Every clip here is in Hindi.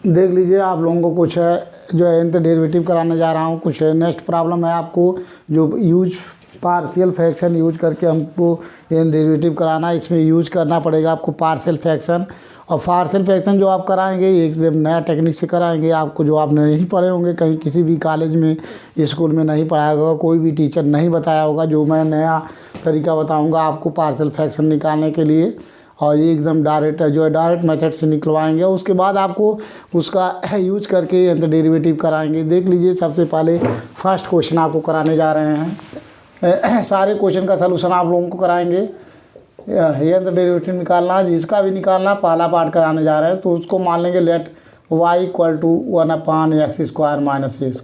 देख लीजिए, आप लोगों को कुछ है जो है nth डेरिवेटिव कराने जा रहा हूँ। कुछ नेक्स्ट प्रॉब्लम है आपको जो यूज पार्शियल फ्रैक्शन यूज करके हमको nth डेरिवेटिव कराना है। इसमें यूज करना पड़ेगा आपको पार्शियल फ्रैक्शन, और पार्शियल फ्रैक्शन जो आप कराएंगे एकदम नया टेक्निक से कराएंगे आपको, जो आप नहीं पढ़े होंगे कहीं किसी भी कॉलेज में स्कूल में नहीं पढ़ाया होगा, कोई भी टीचर नहीं बताया होगा। जो मैं नया तरीका बताऊँगा आपको पार्शियल फ्रैक्शन निकालने के लिए, और ये एकदम डायरेक्ट जो है डायरेक्ट मेथड से निकलवाएंगे। उसके बाद आपको उसका यूज करके nth डेरिवेटिव कराएंगे। देख लीजिए, सबसे पहले फर्स्ट क्वेश्चन आपको कराने जा रहे हैं। सारे क्वेश्चन का सलूशन आप लोगों को कराएंगे। nth डेरिवेटिव निकालना है, जिसका भी निकालना पहला पार्ट कराने जा रहे हैं। तो उसको मान लेंगे लेट y = 1/x² - a²।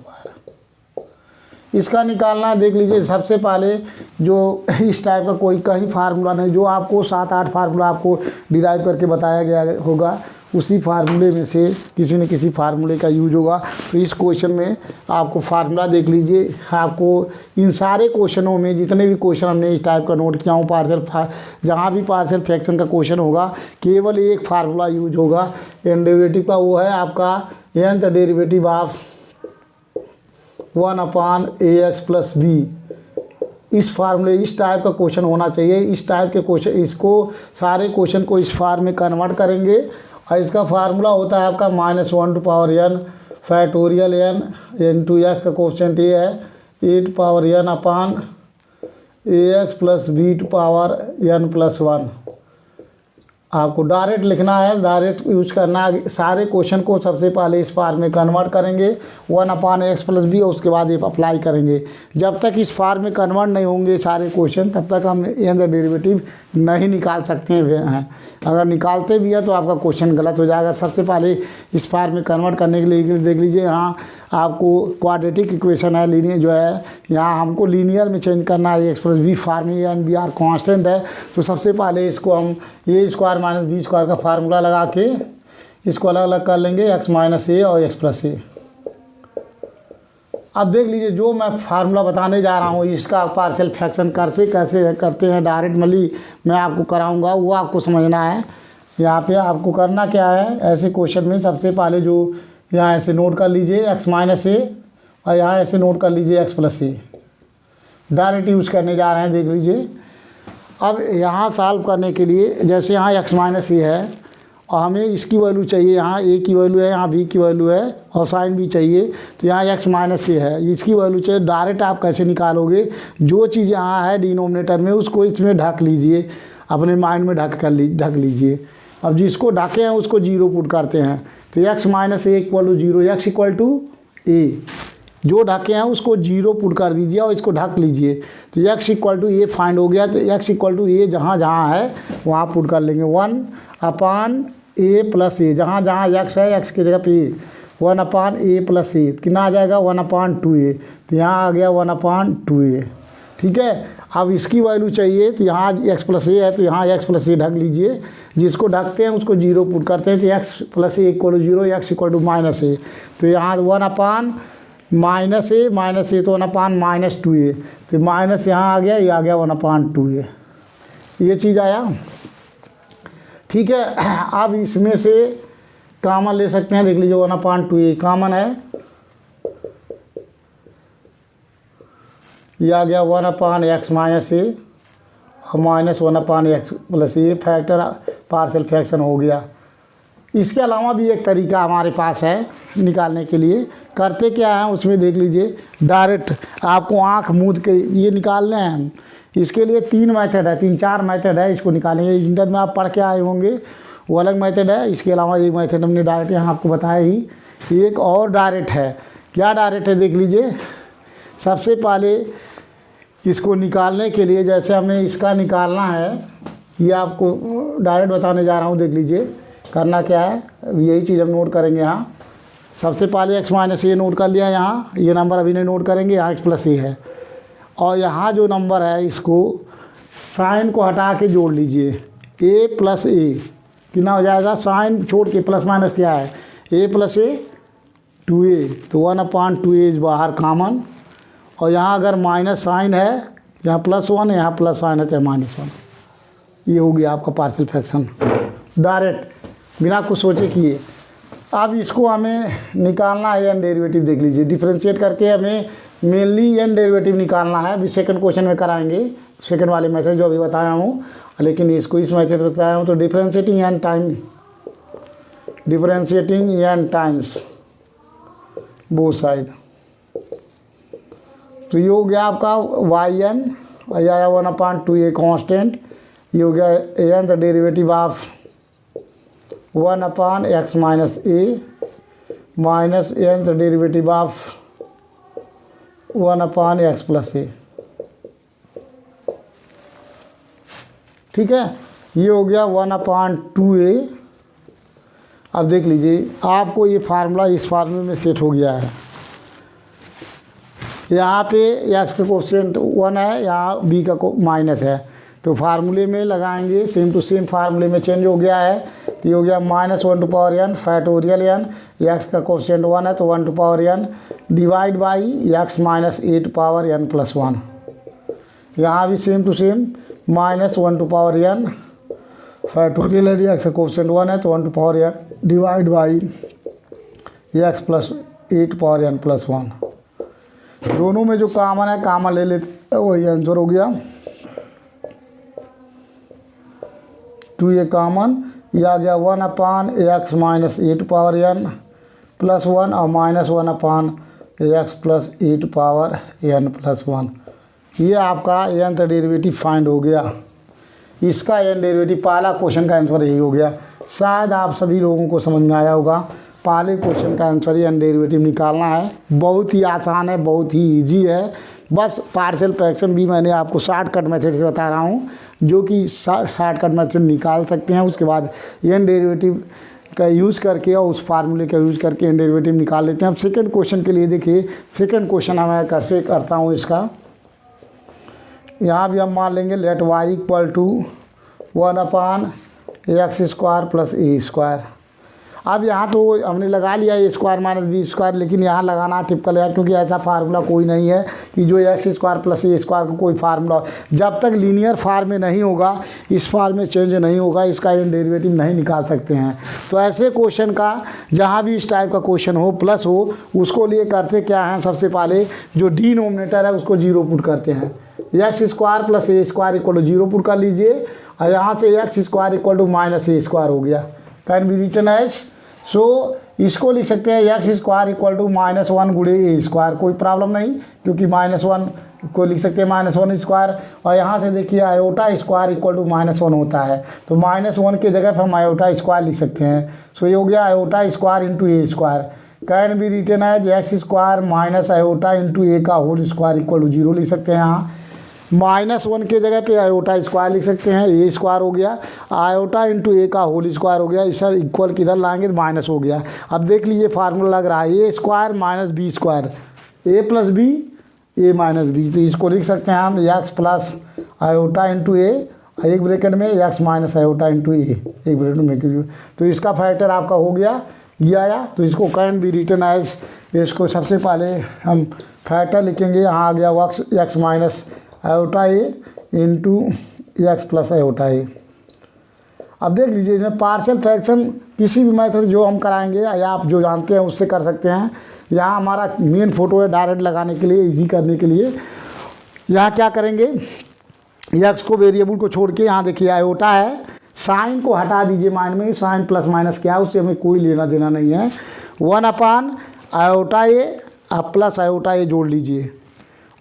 इसका निकालना देख लीजिए, सबसे पहले जो इस टाइप का कोई कहीं फार्मूला नहीं, जो आपको 7-8 फार्मूला आपको डिराइव करके बताया गया होगा, उसी फार्मूले में से किसी न किसी फार्मूले का यूज होगा। तो इस क्वेश्चन में आपको फार्मूला देख लीजिए। आपको इन सारे क्वेश्चनों में जितने भी क्वेश्चन हमने इस टाइप का नोट किया हूँ, जहाँ भी पार्शियल फ्रैक्शन का क्वेश्चन होगा केवल एक फार्मूला यूज होगा nth डेरिवेटिव का, वो है आपका nth derivative of 1/ax + b। इस फार्मूले इस टाइप का क्वेश्चन होना चाहिए। इस टाइप के क्वेश्चन, इसको सारे क्वेश्चन को इस फार्म में कन्वर्ट करेंगे, और इसका फार्मूला होता है आपका -1/n factorial n into x का कोफिशिएंट ये है 8/n/ax + b/n+1। आपको डायरेक्ट लिखना है, डायरेक्ट यूज करना है। सारे क्वेश्चन को सबसे पहले इस फार्म में कन्वर्ट करेंगे 1/x + b, और उसके बाद ये अप्लाई करेंगे। जब तक इस फार्म में कन्वर्ट नहीं होंगे सारे क्वेश्चन, तब तक हम nth डेरिवेटिव नहीं निकाल सकते हैं। अगर निकालते भी हैं तो आपका क्वेश्चन गलत हो जाएगा। सबसे पहले इस फार्म में कन्वर्ट करने के लिए देख लीजिए, यहाँ आपको क्वाड्रेटिक इक्वेशन है, लीनियर जो है, यहाँ हमको लीनियर में चेंज करना है। x + b फार्म में n b r कांस्टेंट है, तो सबसे पहले इसको हम a² - b² का फार्मूला लगा के इसको अलग अलग कर लेंगे, x - a और x + a। अब देख लीजिए, जो मैं फार्मूला बताने जा रहा हूँ इसका पार्शियल फ्रैक्शन कैसे करते हैं डायरेक्टली मैं आपको कराऊंगा, वो आपको समझना है। यहाँ पे आपको करना क्या है, ऐसे क्वेश्चन में सबसे पहले जो यहाँ ऐसे नोट कर लीजिए x - a, और यहाँ ऐसे नोट कर लीजिए x + a। डायरेक्ट यूज़ करने जा रहे हैं, देख लीजिए। अब यहाँ सॉल्व करने के लिए जैसे यहाँ x - a है, और हमें इसकी वैल्यू चाहिए, यहाँ a की वैल्यू है, यहाँ b की वैल्यू है, और साइन भी चाहिए। तो यहाँ x - a है, इसकी वैल्यू चाहिए। डायरेक्ट आप कैसे निकालोगे, जो चीज़ यहाँ है डिनोमिनेटर में उसको इसमें ढक लीजिए, अपने माइंड में ढक लीजिए। अब जिसको ढके हैं उसको 0 पुट करते हैं, तो x - a = 0, x = a। जो ढके हैं उसको 0 पुट कर दीजिए और इसको ढक लीजिए, तो x = a फाइंड हो गया। तो x = a जहाँ जहाँ है वहाँ पुट कर लेंगे 1/a + a। जहाँ जहाँ x है, x की जगह पे 1/a + a कितना आ जाएगा 1/2a। तो यहाँ आ गया 1/2a। ठीक है, अब इसकी वैल्यू चाहिए, तो यहाँ x + a है, तो यहाँ x + a ढक लीजिए। जिसको ढकते हैं उसको 0 पुट करते हैं, तो x + a = 0, x = -a। तो यहाँ 1/-a तो 1/-2a, तो माइनस यहाँ आ गया, ये आ गया 1/2a। ये चीज़ आया। ठीक है, अब इसमें से कॉमन ले सकते हैं। देख लीजिए 1/2a कॉमन है, ये आ गया 1/x - a और -1/x + a। Factor partial fraction हो गया। इसके अलावा भी एक तरीका हमारे पास है निकालने के लिए। करते क्या है उसमें देख लीजिए, डायरेक्ट आपको आंख मूंद के ये निकालने हैं। इसके लिए 3 मेथड है, 3-4 मेथड है, इसको निकालेंगे। इंटर में आप पढ़ के आए होंगे, वो अलग मेथड है। इसके अलावा एक मेथड हमने डायरेक्ट यहाँ आपको बताया ही, एक और डायरेक्ट है। क्या डायरेक्ट है देख लीजिए। सबसे पहले इसको निकालने के लिए, जैसे हमें इसका निकालना है, ये आपको डायरेक्ट बताने जा रहा हूँ। देख लीजिए करना क्या है, यही चीज़ हम नोट करेंगे। यहाँ सबसे पहले x - a नोट कर लिया, यहाँ ये नंबर अभी नहीं नोट करेंगे, यहाँ x + a है, और यहाँ जो नंबर है इसको साइन को हटा के जोड़ लीजिए, a + a कितना हो जाएगा, साइन छोड़ के प्लस माइनस क्या है, a + a 2a, तो 1/2a बाहर कॉमन, और यहाँ अगर माइनस साइन है, यहाँ +1, यहाँ प्लस साइन है तो -1। ये हो गया आपका पार्शियल फ्रैक्शन डायरेक्ट। बिना कुछ सोचे किए। अब इसको हमें निकालना है एन डेरिवेटिव। देख लीजिए, डिफरेंशिएट करके हमें मेनली एन डेरिवेटिव निकालना है। अभी सेकंड क्वेश्चन में कराएंगे, सेकंड वाले मेथड जो अभी बताया हूँ, लेकिन इसको इस मेथड में बताया हूँ। तो differentiating n times both side. तो ये हो गया आपका वाई एन, यह आया 1/2a कांस्टेंट। ये हो गया n the derivative of 1/x minus a minus n the derivative of 1/x plus a. ठीक है, ये हो गया 1/2a। अब देख लीजिए, आपको ये फार्मूला इस फार्मूले में सेट हो गया है। यहाँ पे x का कोफिशिएंट 1 है, यहाँ b का माइनस है। तो फार्मूले में लगाएंगे, सेम टू सेम फार्मूले में चेंज हो गया है। तो ये हो गया -1/n फैक्टोरियल n, x का कोफिशिएंट 1 है तो 1/n divide by x minus 8/n+1। यहाँ भी same to same -1/n factorial है, x का कोफिशिएंट 1 है तो 1/n divide by x plus 8/n+1। दोनों में जो कॉमन है कॉमन ले लेते, वही आंसर हो गया। 2a कॉमन, ये आ गया 1/x माइनस 8/n+1 और -1/x प्लस 8/n+1। ये आपका nth डेरिवेटिव फाइंड हो गया। इसका n डेरिवेटिव, पहला क्वेश्चन का आंसर यही हो गया। शायद आप सभी लोगों को समझ में आया होगा। पहले क्वेश्चन का आंसर ही n डेरिवेटिव निकालना है। बहुत ही आसान है, बहुत ही इजी है। बस पार्शियल फ्रैक्शन भी मैंने आपको शॉर्टकट मेथड से बता रहा हूँ, जो कि शॉर्टकट मेथड निकाल सकते हैं। उसके बाद n डेरिवेटिव का यूज़ करके और उस फार्मूले का यूज़ करके n डेरिवेटिव निकाल लेते हैं। अब सेकंड क्वेश्चन के लिए देखिए, सेकंड क्वेश्चन मैं कैसे करता हूँ इसका। यहाँ भी हम मान लेंगे let y equal to 1/x² plus a²। अब यहाँ तो हमने लगा लिया a² माइनस b², लेकिन यहाँ लगाना टिपिकल है, क्योंकि ऐसा फार्मूला कोई नहीं है कि जो x² प्लस a² का कोई फार्मूला, जब तक लीनियर फार्म में नहीं होगा, इस फार्म में चेंज नहीं होगा, इसका एन डेरिवेटिव नहीं निकाल सकते हैं। तो ऐसे क्वेश्चन का, जहाँ भी इस टाइप का क्वेश्चन हो, प्लस हो, उसको लिए करते क्या हैं, सबसे पहले जो डिनोमिनेटर है उसको 0 पुट करते हैं। x² plus a² equal to 0 put कर लीजिए, और यहाँ से x² equal to minus a² हो गया। कैन बी रिटन एज, सो इसको लिख सकते हैं x² इक्वल टू -1 गुणे a²। कोई प्रॉब्लम नहीं, क्योंकि -1 को लिख सकते हैं -1²। और यहाँ से देखिए i² इक्वल टू -1 होता है, तो -1 के जगह पर हम i² लिख सकते हैं। सो ये हो गया i² into a²। Can be written as x² minus i into a का होल स्क्वायर इक्वल टू 0 लिख सकते हैं। यहाँ -1 के जगह पे i² लिख सकते हैं, a² हो गया, i इंटू a का होल स्क्वायर हो गया। इस सर इक्वल किधर लाएंगे तो माइनस हो गया। अब देख लीजिए फार्मूला लग रहा है a² minus b², a plus b a minus b। तो इसको लिख सकते हैं हम x plus i into a, एक ब्रैकेट में x minus i into a, एक ब्रैकेट में। तो इसका फैक्टर आपका हो गया, ये आया। तो इसको कैन बी रिटन एज, इसको सबसे पहले हम फैक्टर लिखेंगे। यहाँ आ गया x minus i into x plus i। अब देख लीजिए, इसमें पार्शियल फ्रैक्शन किसी भी मेथड जो हम कराएंगे या आप जो जानते हैं उससे कर सकते हैं। यहाँ हमारा मेन फोटो है डायरेक्ट लगाने के लिए, इजी करने के लिए। यहाँ क्या करेंगे, x को वेरिएबल को छोड़ के यहाँ देखिए i है, साइन को हटा दीजिए माइंड में, साइन प्लस माइनस क्या है उससे हमें कोई लेना देना नहीं है। 1/i प्लस i जोड़ लीजिए,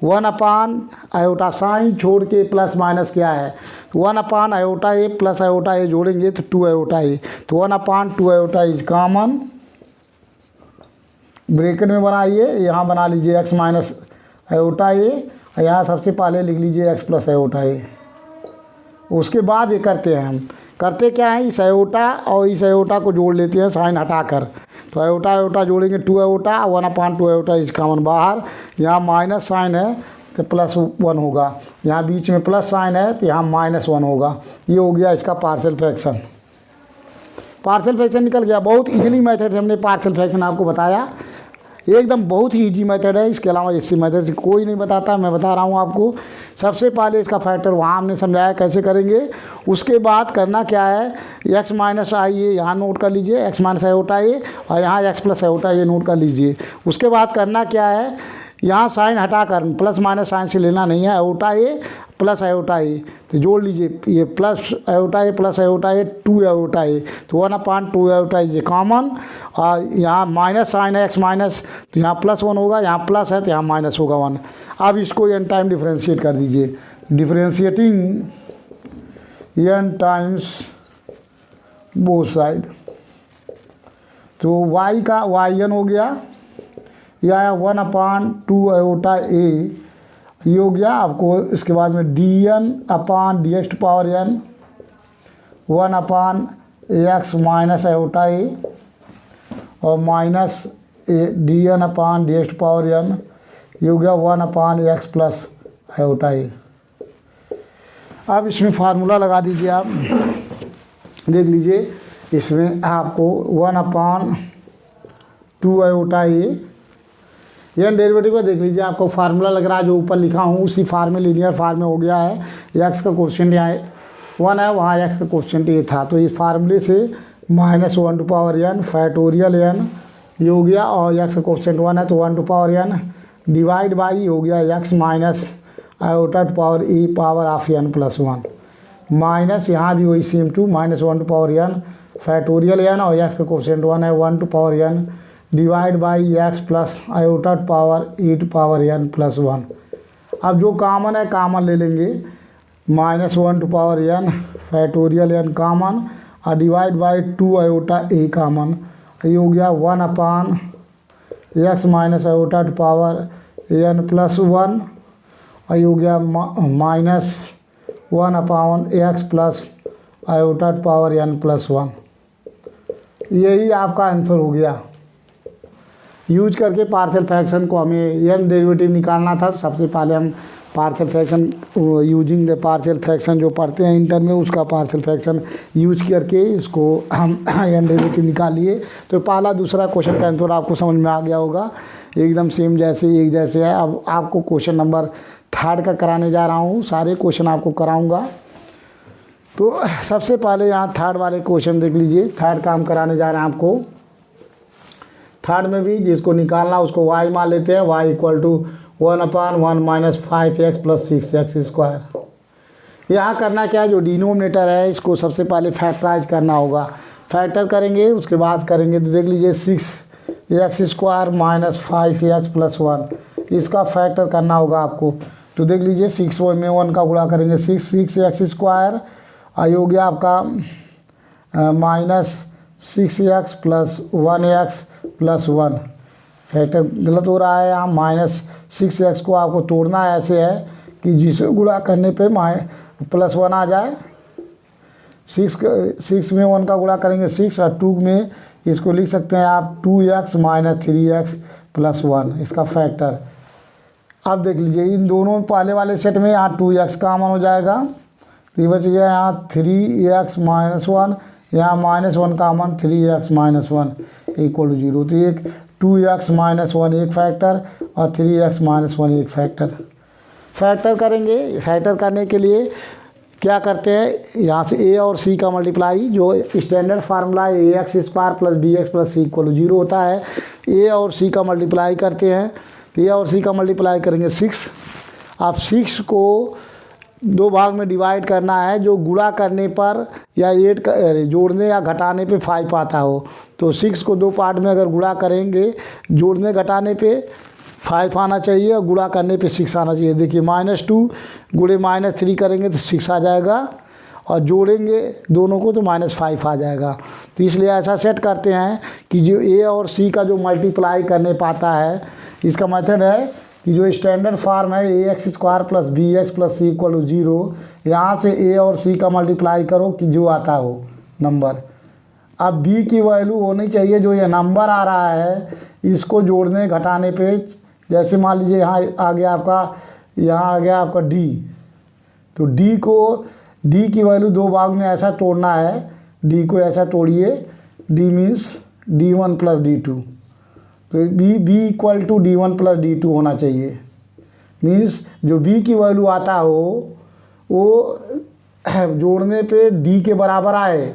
1/i साइन छोड़ के प्लस माइनस क्या है, 1/i प्लस i जोड़ेंगे तो 2i। तो 1/2i इज कॉमन, ब्रैकेट में बनाइए, यहाँ बना लीजिए x माइनस i, यहाँ सबसे पहले लिख लीजिए x प्लस i। उसके बाद ये करते हैं हम, करते क्या है, इस i और इस i को जोड़ लेते हैं साइन हटाकर। तो i जोड़ेंगे 2i, 1/2i इस कॉमन बाहर, यहाँ माइनस साइन है तो +1 होगा, यहाँ बीच में प्लस साइन है तो यहाँ -1 होगा। ये हो गया इसका पार्शियल फ्रैक्शन। पार्शियल फ्रैक्शन निकल गया। बहुत इजीली मेथड से हमने पार्शियल फ्रैक्शन आपको बताया। एकदम बहुत ही इजी मेथड है, इसके अलावा इसी मेथड से कोई नहीं बताता, मैं बता रहा हूँ आपको। सबसे पहले इसका फैक्टर वहाँ हमने समझाया कैसे करेंगे। उसके बाद करना क्या है, x माइनस आई ये यहाँ नोट कर लीजिए, x माइनस आयोटा ए, और यहाँ x प्लस आयोटा ये नोट कर लीजिए। उसके बाद करना क्या है, यहाँ साइन हटाकर प्लस माइनस साइन से लेना नहीं है, आयोटा ए प्लस आयोटा ए, तो जोड़ लीजिए, ये प्लस आयोटा ए प्लस आयोटा ए 2 आयोटा ए, तो 1/2 आयोटा इज कॉमन, और यहाँ माइनस साइन है x माइनस, तो यहाँ +1 होगा, यहाँ प्लस है तो यहाँ माइनस होगा 1। अब इसको n टाइम डिफ्रेंशिएट कर दीजिए, differentiating n times both side, तो y का yn हो गया, यह आया 1/2 आयोटा ए, ये हो गया आपको। इसके बाद में dn/dx⁴n 1/x माइनस आयोटा ए, और माइनस dn/dx⁴n ये हो गया 1/x प्लस आयोटा ए। अब इसमें फार्मूला लगा दीजिए आप, देख लीजिए इसमें आपको 1/2 आयोटा ए, यह डेरिवेटिव का देख लीजिए, आपको फार्मूला लग रहा है जो ऊपर लिखा हूँ उसी फार्म में, लीनियर फार्म में हो गया है। x का कोएफिशिएंट यहाँ 1 है, वहाँ x का कोएफिशिएंट ये था, तो इस फार्मूले से -1/n फैक्टोरियल n ये हो गया, और x का कोएफिशिएंट 1 है तो 1/n डिवाइड बाई हो गया x minus iota to power e power of n plus 1, minus यहाँ भी वही same to -1/n factorial n, और x का कोएफिशिएंट 1 है 1/n divide by x plus iota to power e to power n plus 1। अब जो कॉमन है कॉमन ले लेंगे, -1/n फैक्टोरियल n कॉमन, और divide by 2 iota a common, ये हो गया 1/x minus iota to power n plus 1, और ये हो गया -1/x plus iota to power n plus 1। यही आपका आंसर हो गया। यूज करके पार्शियल फ्रैक्शन को हमें n डेरिवेटिव निकालना था। सबसे पहले हम partial fraction using the partial fraction जो पढ़ते हैं इंटर में, उसका पार्शियल फ्रैक्शन यूज करके इसको हम n डेरिवेटिव निकालिए। तो पहला दूसरा क्वेश्चन का आंसर आपको समझ में आ गया होगा, एकदम सेम जैसे एक जैसे है। अब आपको क्वेश्चन नंबर 3 का कराने जा रहा हूँ, सारे क्वेश्चन आपको कराऊँगा। तो सबसे पहले यहाँ 3 वाले क्वेश्चन देख लीजिए, 3 का हम कराने जा रहे हैं आपको। 3 में भी जिसको निकालना उसको y मान लेते हैं, y = 1/1 minus 5x plus 6x square. यहाँ करना क्या है, जो डिनोमिनेटर है इसको सबसे पहले फैक्टराइज करना होगा। फैक्टर करेंगे उसके बाद करेंगे, तो देख लीजिए 6x² माइनस 5x प्लस 1, इसका फैक्टर करना होगा आपको। तो देख लीजिए 6 में 1 का गुणा करेंगे 6x², आई हो गया आपका -6x plus 1x plus 1। Factor गलत हो रहा है यहाँ, -6x को आपको तोड़ना ऐसे है कि जिसे गुणा करने पे +1 आ जाए। 6 में 1 का गुणा करेंगे 6, और 2 में इसको लिख सकते हैं आप 2x माइनस 3x प्लस 1, इसका फैक्टर। अब देख लीजिए इन दोनों पहले वाले सेट में यहाँ 2x कॉमन हो जाएगा, तो ये बच गया यहाँ 3x माइनस 1, यहाँ -1 कॉमन 3x माइनस 1 = 0। तो एक 2x माइनस 1 एक फैक्टर, और 3x माइनस 1 एक फैक्टर। फैक्टर करेंगे, फैक्टर करने के लिए क्या करते हैं, यहाँ से a और c का मल्टीप्लाई, जो स्टैंडर्ड फार्मूला है ax² plus bx plus c = 0 होता है। a और c का मल्टीप्लाई करते हैं, a और c का मल्टीप्लाई करेंगे 6। अब 6 को 2 भाग में डिवाइड करना है, जो गुणा करने पर या 8 जोड़ने या घटाने पे 5 आता हो। तो 6 को 2 पार्ट में अगर गुणा करेंगे, जोड़ने घटाने पे 5 आना चाहिए और गुणा करने पे 6 आना चाहिए। देखिए -2 गुणे -3 करेंगे तो 6 आ जाएगा, और जोड़ेंगे दोनों को तो -5 आ जाएगा। तो इसलिए ऐसा सेट करते हैं कि जो a और c का जो मल्टीप्लाई करने पाता है, इसका मेथड है कि जो स्टैंडर्ड फार्म है ax² plus bx plus c = 0, यहाँ से a और c का मल्टीप्लाई करो कि जो आता हो नंबर। अब b की वैल्यू होनी चाहिए, जो ये नंबर आ रहा है इसको जोड़ने घटाने पे, जैसे मान लीजिए यहाँ आ गया आपका, यहाँ आ गया आपका d, तो d की वैल्यू 2 भाग में ऐसा तोड़ना है, d को ऐसा तोड़िए, d means d1 plus d2, तो B equal to D1 plus D2 होना चाहिए। मीन्स जो बी की वैल्यू आता हो वो जोड़ने पे डी के बराबर आए,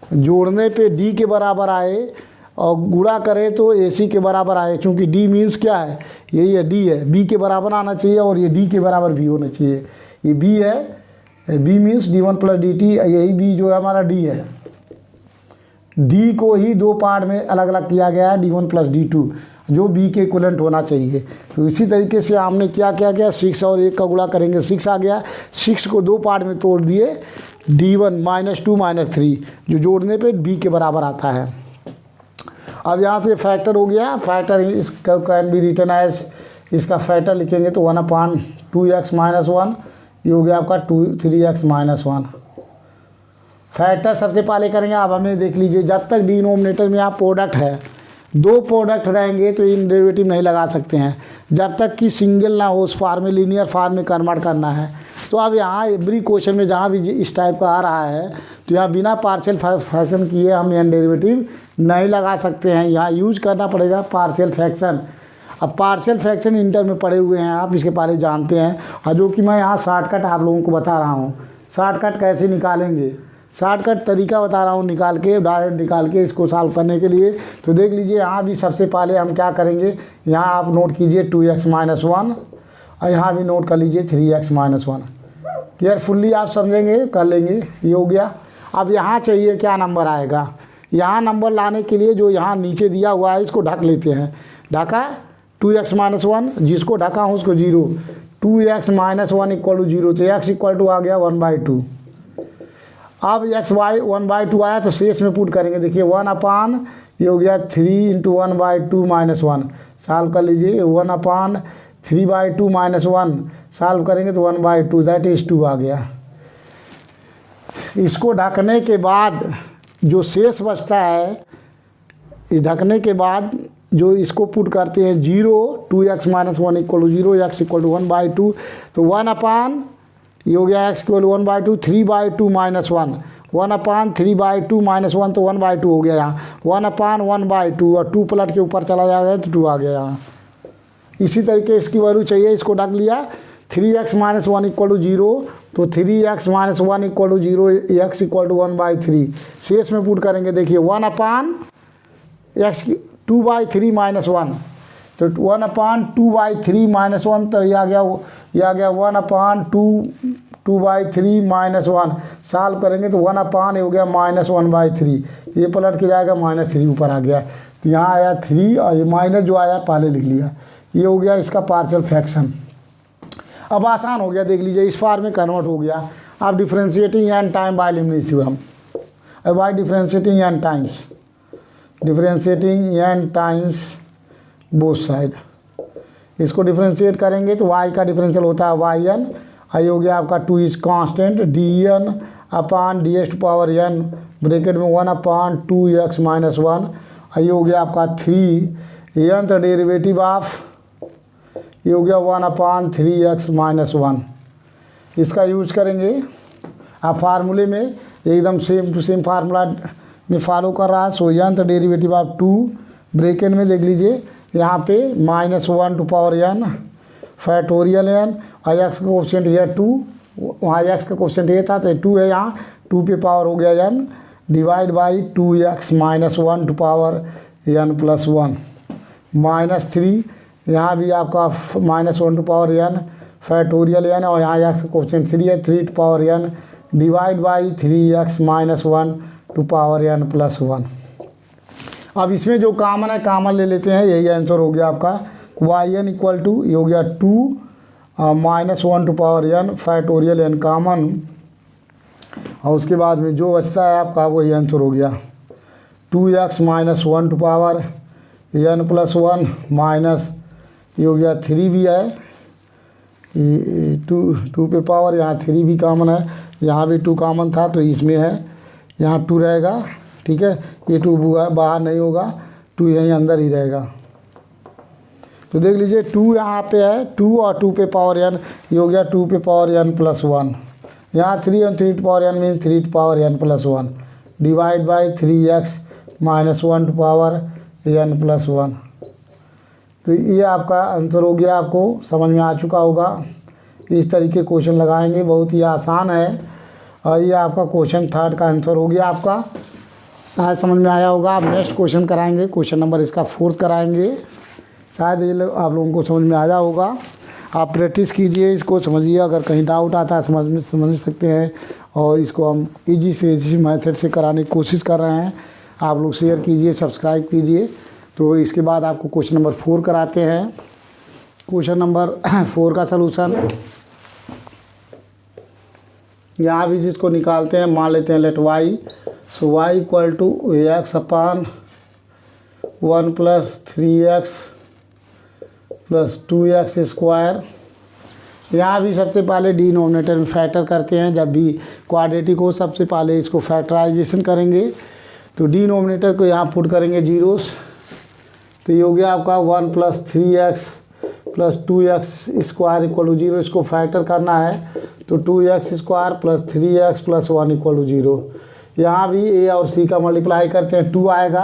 जोड़ने पे डी के बराबर आए और गुणा करें तो AC के बराबर आए। क्योंकि डी मीन्स क्या है, यही है डी है, बी के बराबर आना चाहिए और ये डी के बराबर भी होना चाहिए। ये बी है, B means D1 plus DT, यही बी जो है हमारा डी है। डी को ही दो पार्ट में अलग अलग किया गया है, D1 प्लस D2, जो बी के इक्विवेलेंट होना चाहिए। तो इसी तरीके से हमने क्या किया गया, 6 और 1 का गुणा करेंगे 6 आ गया। 6 को दो पार्ट में तोड़ दिए, D1 -2 -3 जो जोड़ने पे बी के बराबर आता है। अब यहाँ से फैक्टर हो गया, फैक्टर इसका कैन बी रिटन एज, इसका फैक्टर लिखेंगे तो 1/2x - 1, ये हो गया आपका 3x - 1। फैक्टर सबसे पहले करेंगे। अब हमें देख लीजिए, जब तक डिनोमिनेटर में आप प्रोडक्ट है, दो प्रोडक्ट रहेंगे तो इन डेरिवेटिव नहीं लगा सकते हैं जब तक कि सिंगल ना हो, उस फार्म में लीनियर फार्म में कन्वर्ट करना है। तो अब यहाँ एवरी क्वेश्चन में जहाँ भी इस टाइप का आ रहा है तो यहाँ बिना पार्शियल फ्रैक्शन किए हम यहाँ डेरिवेटिव नहीं लगा सकते हैं, यहाँ यूज करना पड़ेगा पार्शियल फ्रैक्शन। अब पार्शियल फ्रैक्शन इंटर में पढ़े हुए हैं आप, इसके बारे जानते हैं, और जो कि मैं यहाँ शॉर्टकट आप लोगों को बता रहा हूँ। शॉर्टकट कैसे निकालेंगे, शॉर्टकट तरीका बता रहा हूँ निकाल के, डायरेक्ट निकाल के इसको सॉल्व करने के लिए। तो देख लीजिए यहाँ भी सबसे पहले हम क्या करेंगे, यहाँ आप नोट कीजिए 2x - 1 और यहाँ भी नोट कर लीजिए 3x - 1। केयरफुल्ली आप समझेंगे, कर लेंगे, ये हो गया। अब यहाँ चाहिए क्या नंबर आएगा, यहाँ नंबर लाने के लिए जो यहाँ नीचे दिया हुआ है इसको ढक लेते हैं। ढका 2x - 1, जिसको ढका हूँ उसको 0, 2x - 1 = 0, तो x = आ गया 1/2। अब x 1/2 आया तो शेष में पुट करेंगे। देखिए 1/, ये हो गया 3 × 1/2 - 1, सॉल्व कर लीजिए। 1/3/2 - 1 सॉल्व करेंगे तो 1/2, दैट इज़ 2 आ गया। इसको ढकने के बाद जो शेष बचता है, ढकने के बाद जो इसको पुट करते हैं 0, 2x - 1 = 0, x = 1/2, तो 1/, ये हो गया x = 1/2, 3/2 - 1, 1/3/2 - 1 तो 1/2 हो गया यहाँ, 1/1/2 और 2 पलट के ऊपर चला जाएगा तो 2 आ गया यहाँ। इसी तरीके इसकी वैल्यू चाहिए, इसको ढक लिया। 3x - 1 = 0, तो 3x - 1 = 0, x = 1/3, शेष में पुट करेंगे। देखिए 1/x 2/3 - 1, तो 1/2/3 - 1, तो ये आ गया 1/2/3 - 1, सॉल्व करेंगे तो 1/, हो गया -1/3, ये पलट के जाएगा -3 ऊपर आ गया। तो यहाँ आया 3 और ये माइनस जो आया पहले लिख लिया, ये हो गया इसका पार्शियल फ्रैक्शन। अब आसान हो गया, देख लीजिए इस फार्म में कन्वर्ट हो गया। अब differentiating n time by Leibniz theorem, by differentiating n times, differentiating n times both side, इसको डिफरेंशिएट करेंगे तो y का डिफरेंशियल होता है yn, आई हो गया आपका 2 इज कांस्टेंट dn/ds⁴n ब्रैकेट में 1/2x - 1, आई हो गया आपका 3 nth डेरिवेटिव ऑफ, ये हो गया 1/3x - 1। इसका यूज करेंगे आप फार्मूले में, एकदम सेम टू सेम फार्मूला में फॉलो कर रहा है। सो nth डेरिवेटिव ऑफ 2 ब्रैकेट में देख लीजिए यहाँ पे -1/n फैक्टोरियल n, और x का कोफिशिएंट है 2, वहाँ x का कोफिशिएंट ये था तो 2 है, यहाँ 2 पे पावर हो गया n, divide by 2x - 1/n + 1 -3, यहाँ भी आपका -1/n फैक्टोरियल n, और यहाँ x का कोफिशिएंट 3 है, 3/n divide by 3x - 1/n + 1। अब इसमें जो कॉमन है कॉमन ले लेते हैं, यही आंसर हो गया आपका yn = ये हो गया 2 -1/n फैक्टोरियल n कॉमन, और उसके बाद में जो बचता है आपका वही आंसर हो गया 2x - 1/n + 1 माइनस, ये हो गया 3 भी है, ये 2 पे पावर, यहाँ 3 भी कॉमन है, यहाँ भी 2 कॉमन था तो इसमें है, यहाँ 2 रहेगा, ठीक है, ये 2 बाहर नहीं होगा, 2 यहीं अंदर ही रहेगा। तो देख लीजिए 2 यहाँ पे है, 2 और 2 पे पावर n, ये हो गया 2 पे पावर n + 1, यहाँ 3 और 3 power n mean 3 power n + 1 divide by 3x - 1 power n+1। तो ये आपका आंसर हो गया, आपको समझ में आ चुका होगा। इस तरीके क्वेश्चन लगाएंगे, बहुत ही आसान है। और ये आपका क्वेश्चन 3 का आंसर हो गया आपका, शायद समझ में आया होगा। आप नेक्स्ट क्वेश्चन कराएंगे, क्वेश्चन नंबर इसका 4 कराएंगे, शायद ये आप लोगों को समझ में आया होगा। आप प्रैक्टिस कीजिए, इसको समझिए, अगर कहीं डाउट आता है समझ सकते हैं। और इसको हम इजी से इजी मेथड से कराने की कोशिश कर रहे हैं। आप लोग शेयर कीजिए, सब्सक्राइब कीजिए। तो इसके बाद आपको क्वेश्चन नंबर 4 कराते हैं। क्वेश्चन नंबर 4 का सलूशन यहाँ भी जिसको निकालते हैं, मान लेते हैं let y, so y equal to x upon 1 + 3x + 2x square. यहाँ भी सबसे पहले डिनोमिनेटर में फैक्टर करते हैं। जब भी क्वाड्रेटिक हो सबसे पहले इसको फैक्टराइजेशन करेंगे। तो डिनोमिनेटर को यहाँ पुट करेंगे जीरोस। तो ये हो गया आपका 1 + 3x + 2x square equal to 0। इसको फैक्टर करना है तो 2x square + 3x + 1 equal to 0। यहाँ भी a और c का मल्टीप्लाई करते हैं, 2 आएगा।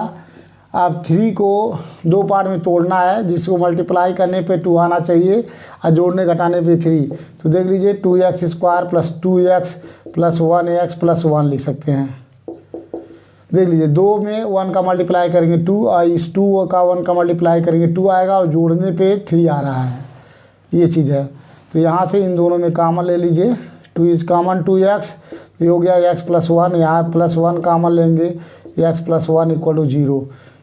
अब 3 को 2 पार्ट में तोड़ना है, जिसको मल्टीप्लाई करने पे 2 आना चाहिए और जोड़ने घटाने पे 3। तो देख लीजिए 2x स्क्वायर + 2x + 1x + 1 लिख सकते हैं। देख लीजिए 2 में 1 का मल्टीप्लाई करेंगे 2, और इस 2 का 1 का मल्टीप्लाई करेंगे 2 आएगा, और जोड़ने पे 3 आ रहा है। ये चीज़ है। तो यहाँ से इन दोनों में कॉमन ले लीजिए, 2 इज़ कॉमन 2x, ये हो गया x + 1। यहाँ +1 कॉमन लेंगे, x + 1 इक्वल टू 0।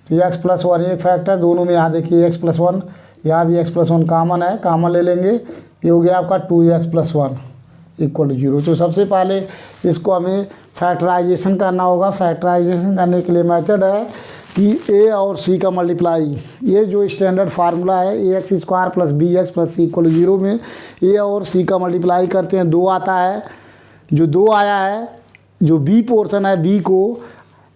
तो x + 1 एक फैक्टर, दोनों में यहाँ देखिए x + 1, यहाँ भी x + 1 कॉमन है, कॉमन ले लेंगे। ये हो गया आपका 2x + 1 इक्वल टू 0। तो सबसे पहले इसको हमें फैक्टराइजेशन करना होगा। फैक्टराइजेशन करने के लिए मेथड है कि a और c का मल्टीप्लाई, ये जो स्टैंडर्ड फार्मूला है ax² + bx + c equal to 0 में a और c का मल्टीप्लाई करते हैं, 2 आता है। जो 2 आया है, जो b पोर्शन है, b को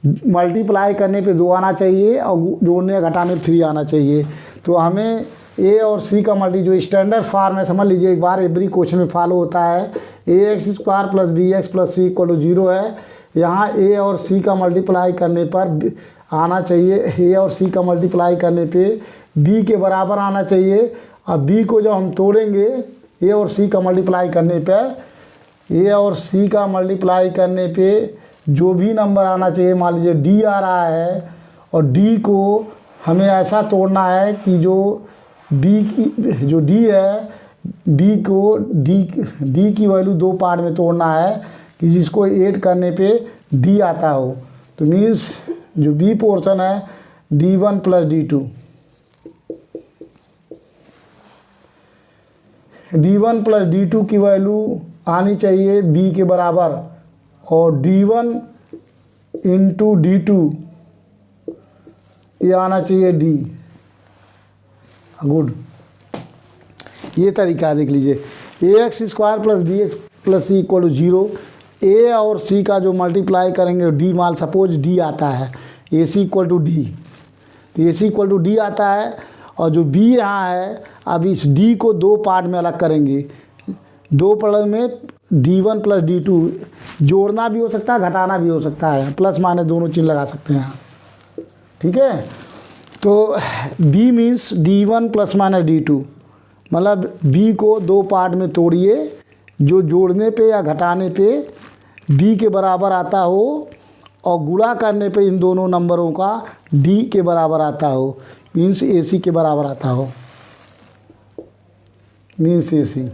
मल्टीप्लाई करने पे 2 आना चाहिए, और जोड़ने घटाने पे 3 आना चाहिए। तो हमें a और c का मल्टी, जो स्टैंडर्ड फार्म है, समझ लीजिए एक बार, एवरी क्वेश्चन में फॉलो होता है। ax² + bx + c equal to 0 है। यहाँ a और c का मल्टीप्लाई करने पर आना चाहिए, a और c का मल्टीप्लाई करने पे b के बराबर आना चाहिए। और b को जब हम तोड़ेंगे a और c का मल्टीप्लाई करने पे, a और c का मल्टीप्लाई करने पे जो भी नंबर आना चाहिए, मान लीजिए d आ रहा है, और d को हमें ऐसा तोड़ना है कि जो b की, जो d है, b को d की वैल्यू 2 पार्ट में तोड़ना है कि जिसको ऐड करने पे d आता हो। तो मीन्स जो b पोर्शन है d1 + d2, d1 + d2 की वैल्यू आनी चाहिए b के बराबर, और d1 × d2 ये आना चाहिए d। गुड, ये तरीका देख लीजिए। ax² + bx + c equal to 0। a और c का जो मल्टीप्लाई करेंगे d, मान सपोज d आता है, ac इक्वल टू d, तो ac इक्वल टू d आता है। और जो b यहाँ है, अब इस d को 2 पार्ट में अलग करेंगे, 2 पार्ट में d1 + d2, जोड़ना भी हो सकता है, घटाना भी हो सकता है, प्लस माइनस दोनों चीज़ लगा सकते हैं। ठीक है, तो b मीन्स d1 ± d2, मतलब b को 2 पार्ट में तोड़िए, जो जोड़ने पे या घटाने पे b के बराबर आता हो, और गुणा करने पे इन दोनों नंबरों का d के बराबर आता हो, मीन्स ac के बराबर आता हो, मीन्स ac।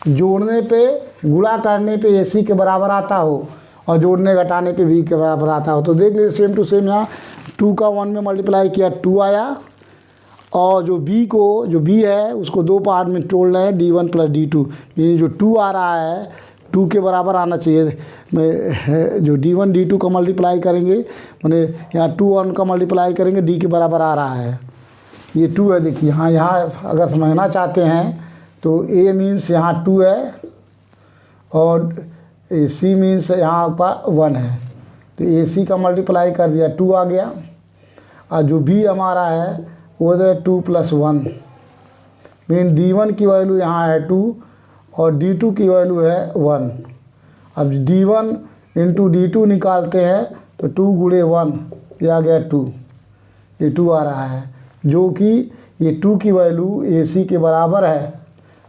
जोड़ने पे, गुणा करने पे ac के बराबर आता हो, और जोड़ने घटाने पे b के बराबर आता हो। तो देख लीजिए सेम टू सेम, यहाँ 2 का 1 में मल्टीप्लाई किया 2 आया, और जो b है उसको 2 पार्ट में तोड़ रहे हैं, d1 + d2, यानी जो 2 आ रहा है 2 के बराबर आना चाहिए। जो d1 d2 का मल्टीप्लाई करेंगे, मैंने यहाँ 2 1 का मल्टीप्लाई करेंगे, d के बराबर आ रहा है, ये 2 है। देखिए यहाँ अगर समझना चाहते हैं तो a मीन्स यहाँ 2 है, और c मीन्स यहाँ पर 1 है। तो ac का मल्टीप्लाई कर दिया 2 आ गया, और जो b हमारा है वो है 2 + 1, मीन d1 की वैल्यू यहाँ है 2 और d2 की वैल्यू है 1। अब d1 × d2 निकालते हैं तो 2 × 1 ये आ गया 2, ये 2 आ रहा है, जो कि ये 2 की वैल्यू AC के बराबर है,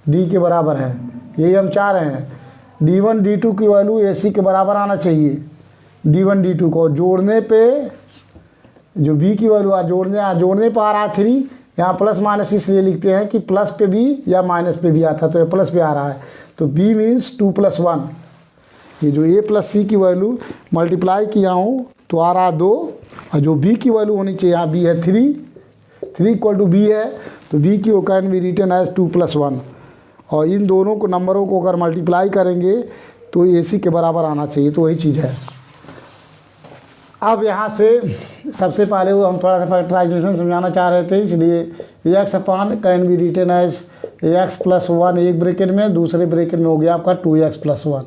D के बराबर है, यही हम चाह रहे हैं। D1 D2 की वैल्यू AC के बराबर आना चाहिए, D1 D2 को जोड़ने पे जो B की वैल्यू जोड़ने पर आ रहा है 3, यहाँ प्लस माइनस इसलिए लिखते हैं कि प्लस पे भी या माइनस पे भी आता है, तो ये प्लस पे आ रहा है, तो B मीन्स 2 + 1। ये जो A + C की वैल्यू मल्टीप्लाई किया हूँ तो आ रहा 2, और जो B की वैल्यू होनी चाहिए, यहाँ B है 3 = B है, तो B की कैन बी रिटन एज 2 + 1। और इन दोनों को नंबरों को अगर मल्टीप्लाई करेंगे तो AC के बराबर आना चाहिए, तो वही चीज़ है। अब यहाँ से सबसे पहले वो हम थोड़ा सा फैक्टराइजेशन समझाना चाह रहे थे, इसलिए x upon can be written as x + 1 एक ब्रैकेट में, दूसरे ब्रैकेट में हो गया आपका 2x + 1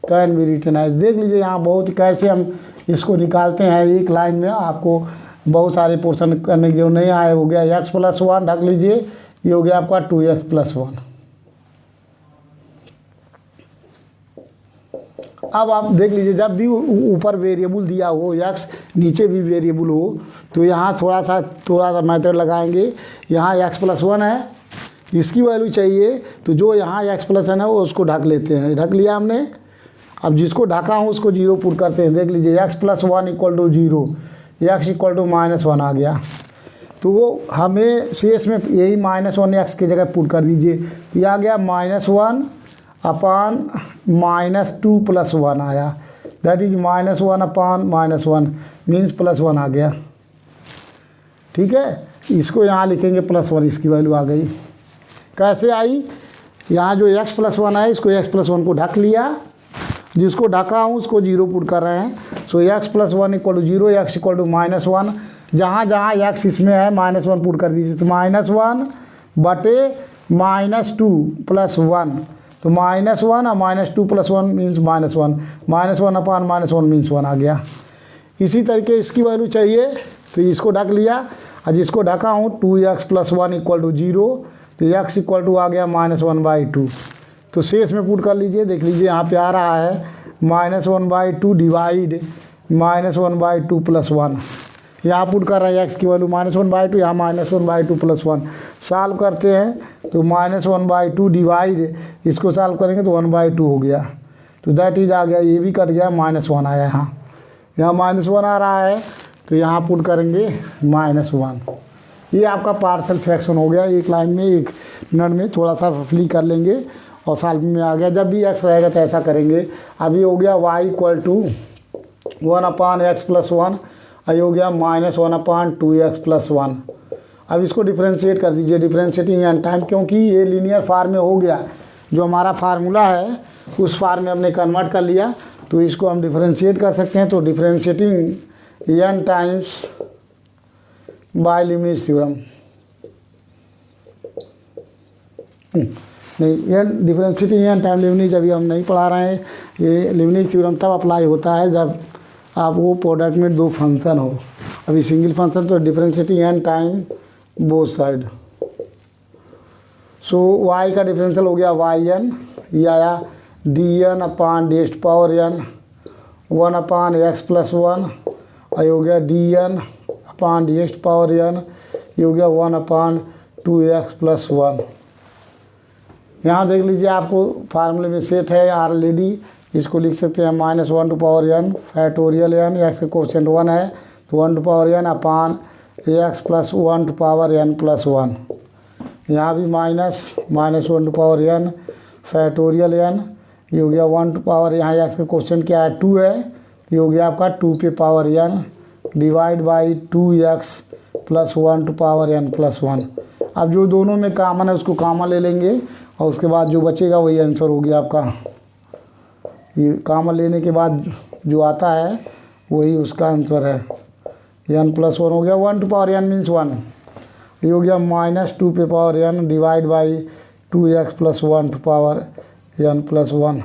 can be written as. देख लीजिए यहाँ बहुत कैसे हम इसको निकालते हैं एक लाइन में, आपको बहुत सारे पोर्शन करने की जो नहीं आए, हो गया x + 1 ढक लीजिए, ये हो गया आपका 2x + 1। अब आप देख लीजिए, जब भी ऊपर वेरिएबल दिया हो x, नीचे भी वेरिएबल हो, तो यहाँ थोड़ा सा मेथड लगाएंगे। यहाँ x + 1 है, इसकी वैल्यू चाहिए, तो जो यहाँ x + 1 है वो उसको ढक लेते हैं, ढक लिया हमने। अब जिसको ढका हूँ उसको 0 पुट करते हैं। देख लीजिए x + 1 = 0, x = -1 आ गया, तो वो हमें शेष में यही -1 x की जगह पुट कर दीजिए, ये आ गया -1 अपान -2 + 1 आया, दैट इज -1 अपान -1 मीन्स +1 आ गया। ठीक है, इसको यहाँ लिखेंगे +1, इसकी वैल्यू आ गई। कैसे आई? यहाँ जो x + 1 है, इसको x + 1 को ढक लिया, जिसको ढका हूँ उसको 0 पुट कर रहे हैं। सो x + 1 = 0, x = -1, जहाँ जहाँ x इसमें है -1 पुट कर दीजिए, तो -1 बटे -2 + 1, तो -1 और -2 + 1 मीन्स -1, -1 अपान -1 मीन्स 1 आ गया। इसी तरीके इसकी वैल्यू चाहिए, तो इसको ढक लिया, और जिसको ढका हूँ 2x + 1 = 0, तो x = आ गया -1/2, तो शेष में पुट कर लीजिए। देख लीजिए यहाँ पे आ रहा है -1/2 डिवाइड -1/2 + 1, यहाँ पुट कर रहे हैं x की वैल्यू -1/2, यहाँ -1/2 + 1, सॉल्व करते हैं तो -1/2 डिवाइड, इसको सॉल्व करेंगे तो 1/2 हो गया, तो दैट इज आ गया, ये भी कट गया, -1 आया यहाँ -1 आ रहा है, तो यहाँ पुट करेंगे -1। ये आपका पार्शियल फ्रैक्शन हो गया, एक लाइन में 1 मिनट में थोड़ा सा रफली कर लेंगे और सॉल्व में आ गया। जब भी x रहेगा तो ऐसा करेंगे। अभी हो गया y = 1/x + 1, ये हो गया -1/2x + 1। अब इसको डिफ्रेंशिएट कर दीजिए, डिफ्रेंशिएटिंग एंड टाइम, क्योंकि ये लीनियर फार्म में हो गया, जो हमारा फार्मूला है उस फार्म में हमने कन्वर्ट कर लिया, तो इसको हम डिफ्रेंशिएट कर सकते हैं। तो differentiating n times bye Leibniz theorem, नहीं n differentiating n time Leibniz अभी हम नहीं पढ़ा रहे हैं। ये लीबनिज़ थ्योरम तब अप्लाई होता है जब आप वो प्रोडक्ट में 2 फंक्शन हो, अभी सिंगल फंक्शन, तो differentiating n time both side. So y का डिफरेंशियल हो गया yn, ये आया dn अपान d⁻n 1/x + 1, ये हो गया dn अपान d⁻n, ये हो गया 1/2x + 1। यहाँ देख लीजिए, आपको फार्मूले में सेट है ऑलरेडी, इसको लिख सकते हैं -1/n फैक्टोरियल n, x का कोएफिशिएंट 1 है, तो 1/n अपान x + 1/n + 1। यहाँ भी -1/n फैक्टोरियल n, ये हो गया 1 यहाँ x का कोएफिशिएंट क्या है 2 है, ये हो गया आपका 2n divide by 2x + 1/n + 1। अब जो दोनों में कॉमन है उसको कॉमन ले लेंगे, और उसके बाद जो बचेगा वही आंसर हो गया आपका। ये कॉमन लेने के बाद जो आता है वही उसका आंसर है। n + 1 हो गया, 1/n मीन्स 1, ये हो गया -2n divide by 2x + 1/n + 1।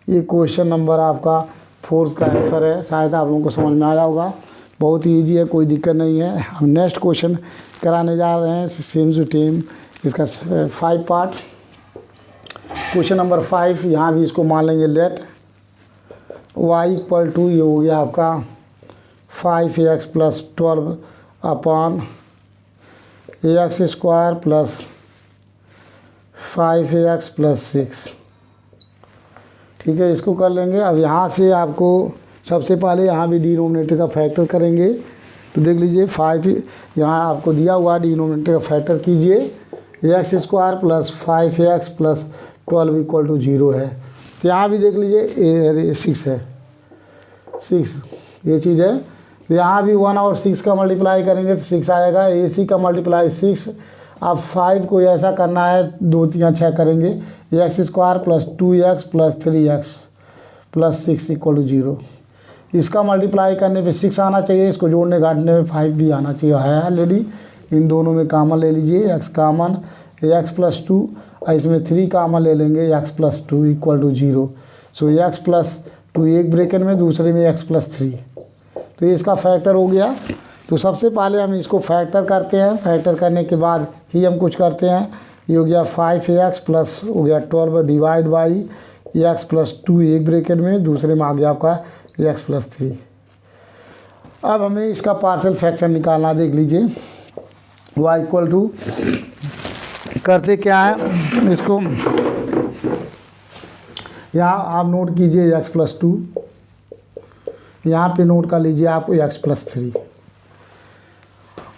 ये क्वेश्चन नंबर आपका 4 का आंसर है। शायद आप लोगों को समझ में आया होगा, बहुत ही ईजी है, कोई दिक्कत नहीं है। हम नेक्स्ट क्वेश्चन कराने जा रहे हैं सेम टू सेम, इसका 5 पार्ट। क्वेश्चन नंबर 5, यहाँ भी इसको मान लेंगे लेट y = ये हो गया आपका 5x + 12 upon x square plus 5ax plus 6। ठीक है, इसको कर लेंगे। अब यहाँ से आपको सबसे पहले यहाँ भी डिनोमिनेटर का फैक्टर करेंगे। तो देख लीजिए 5 यहाँ आपको दिया हुआ डिनोमिनेटर का फैक्टर कीजिए, x square plus 5ax plus 12 equal to 0 है। तो यहाँ भी देख लीजिए 6 है, 6 ये चीज़ है। तो यहाँ भी 1 और 6 का मल्टीप्लाई करेंगे तो 6 आएगा, AC का मल्टीप्लाई 6। अब 5 को ऐसा करना है, 2 3 6 करेंगे, x square plus 2x plus 3x plus 6 equal to 0। इसका मल्टीप्लाई करने पे 6 आना चाहिए, इसको जोड़ने घाटने में 5 भी आना चाहिए, है ऑलरेडी। इन दोनों में कामन ले लीजिए, x कामन, x प्लस 2 और इसमें 3 कामन ले लेंगे, x plus 2 equal to 0। So x plus 2 एक ब्रैकेट में, दूसरे में x प्लस 3। तो ये इसका फैक्टर हो गया। तो सबसे पहले हम इसको फैक्टर करते हैं, फैक्टर करने के बाद ही हम कुछ करते हैं। ये हो गया 5ax प्लस हो गया 12 डिवाइड बाई x प्लस 2 एक ब्रैकेट में, दूसरे में आ गया आपका x प्लस 3। अब हमें इसका पार्शियल फ्रैक्शन निकालना, देख लीजिए y इक्वल टू, करते क्या है इसको, यहाँ आप नोट कीजिए x प्लस 2, यहाँ पे नोट कर लीजिए आप x प्लस 3।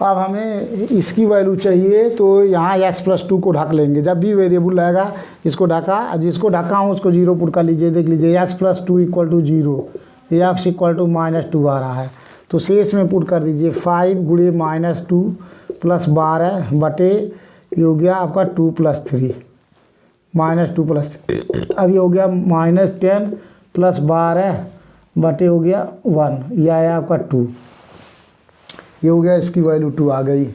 अब हमें इसकी वैल्यू चाहिए, तो यहाँ x प्लस 2 को ढक लेंगे। जब भी वेरिएबल रहेगा इसको ढका, जिसको ढका हूँ उसको 0 पुट कर लीजिए। देख लीजिए x plus 2 equal to 0, x equal to -2 आ रहा है, तो शेष में पुट कर दीजिए 5 गुणे -2 प्लस 12 बटे ये हो गया आपका 2 प्लस 3, -2 प्लस 3। अभी हो गया -10 प्लस 12 बटे हो गया 1, ये आया आपका 2। ये हो गया, इसकी वैल्यू 2 आ गई।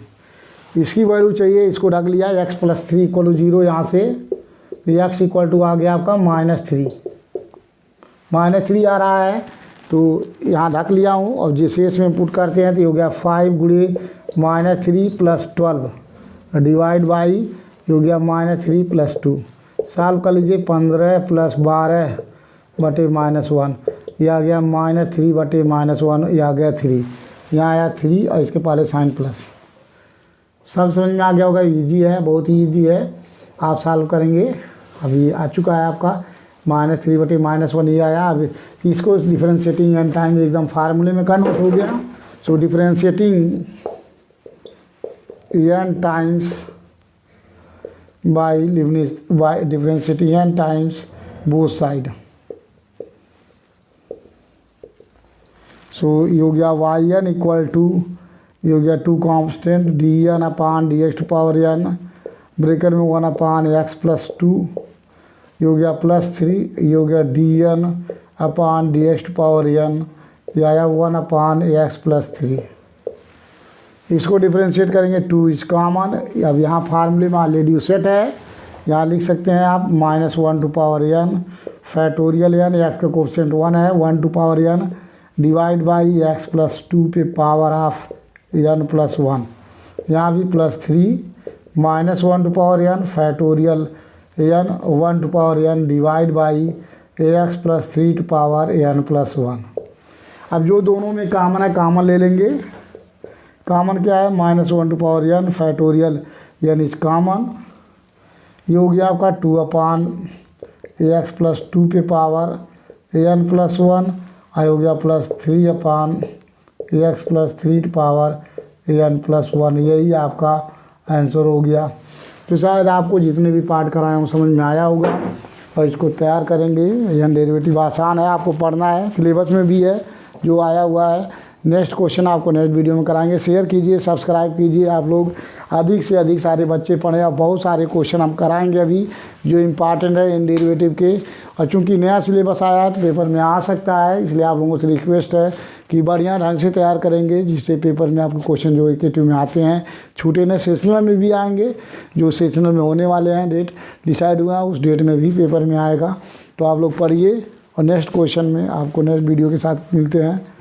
इसकी वैल्यू चाहिए, इसको ढक लिया, x प्लस 3 इक्वल टू 0 यहाँ से, तो x इक्वल टू आ गया आपका -3 आ रहा है, तो यहाँ ढक लिया हूँ। और जो शेष में पुट करते हैं तो ये हो गया 5 गुणे -3 प्लस 12 डिवाइड बाई ये हो गया -3 प्लस 2। सॉल्व कर लीजिए, 15 प्लस 12 बटे -1, ये आ गया -3 बटे -1, ये आ गया 3, यहाँ आया 3 और इसके पहले साइन प्लस। सब समझ में आ गया होगा, इजी है, बहुत ही इजी है, आप सॉल्व करेंगे। अभी आ चुका है आपका -3 बटे -1 ये आया। अब इसको डिफरेंशिएटिंग एन टाइम एकदम फार्मूले में कन्वर्ट हो गया। So differentiating n times by Leibniz, by differentiating n times both side. So ये हो गया y n इक्वल टू, ये हो गया 2 constant dn upon dx to power n bracket में 1 अपान x प्लस 2, ये हो गया प्लस 3, ये हो गया dn upon dx to power n, ये आया 1 अपान x प्लस 3। इसको डिफरेंशिएट करेंगे, 2 इज कॉमन। अब यहाँ फार्मूले में ऑलरेडी सेट है, यहाँ लिख सकते हैं आप -1 to power n factorial n, x का कोफिशिएंट 1 है, 1 to power n divide by x plus 2 पे पावर ऑफ n प्लस 1। यहाँ भी plus 3 -1 to power n factorial n 1 to power n divide by x plus 3 to power n plus 1। अब जो दोनों में कॉमन है कॉमन ले लेंगे। कॉमन क्या है, -1 to power n factorial n is common. ये हो गया आपका 2 अपान x प्लस 2 पे पावर n प्लस 1, आई हो गया plus 3 upon x plus 3 to power n plus 1। यही आपका आंसर हो गया। तो शायद आपको जितने भी पार्ट कराए हूँ समझ में आया होगा, और इसको तैयार करेंगे। यह डेरिवेटिव आसान है, आपको पढ़ना है, सिलेबस में भी है जो आया हुआ है। नेक्स्ट क्वेश्चन आपको नेक्स्ट वीडियो में कराएंगे। शेयर कीजिए, सब्सक्राइब कीजिए, आप लोग अधिक से अधिक सारे बच्चे पढ़ें। और बहुत सारे क्वेश्चन हम कराएंगे अभी जो इम्पॉर्टेंट है इन डेरिवेटिव के। और चूंकि नया सिलेबस आया है तो पेपर में आ सकता है, इसलिए आप लोगों से रिक्वेस्ट है कि बढ़िया ढंग से तैयार करेंगे, जिससे पेपर में आपको क्वेश्चन जो AKT में आते हैं छूटे नहीं। सेशनल में भी आएंगे, जो सेशनल में होने वाले हैं, डेट डिसाइड हुआ उस डेट में भी पेपर में आएगा। तो आप लोग पढ़िए, और नेक्स्ट क्वेश्चन में आपको नेक्स्ट वीडियो के साथ मिलते हैं।